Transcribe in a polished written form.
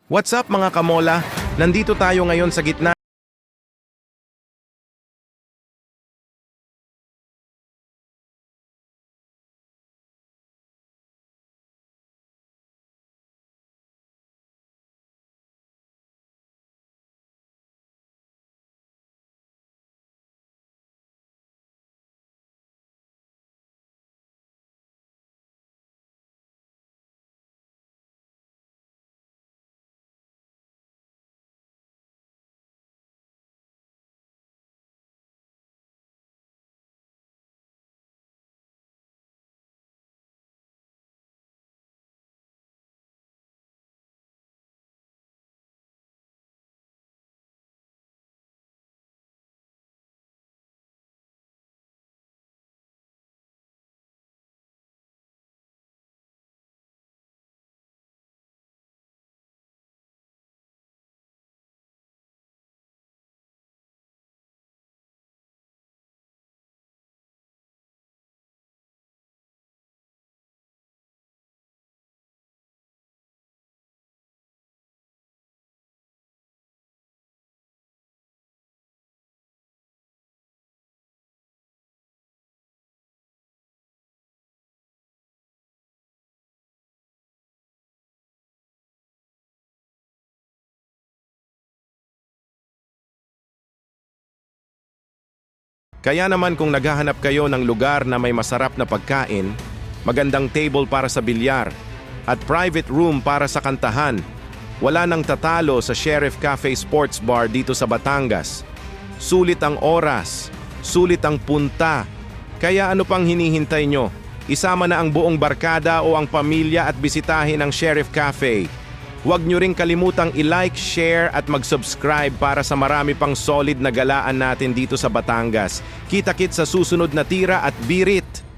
What's up mga kamola? Nandito tayo ngayon sa gitna Kaya naman kung naghahanap kayo ng lugar na may masarap na pagkain, magandang table para sa bilyar, at private room para sa kantahan, wala nang tatalo sa Sheriff Cafe Sports Bar dito sa Batangas. Sulit ang oras, sulit ang punta. Kaya ano pang hinihintay nyo? Isama na ang buong barkada o ang pamilya at bisitahin ang Sheriff Cafe. Huwag nyo ring kalimutang i-like, share at mag-subscribe para sa marami pang solid na galaan natin dito sa Batangas. Kita-kit sa susunod na tira at birit!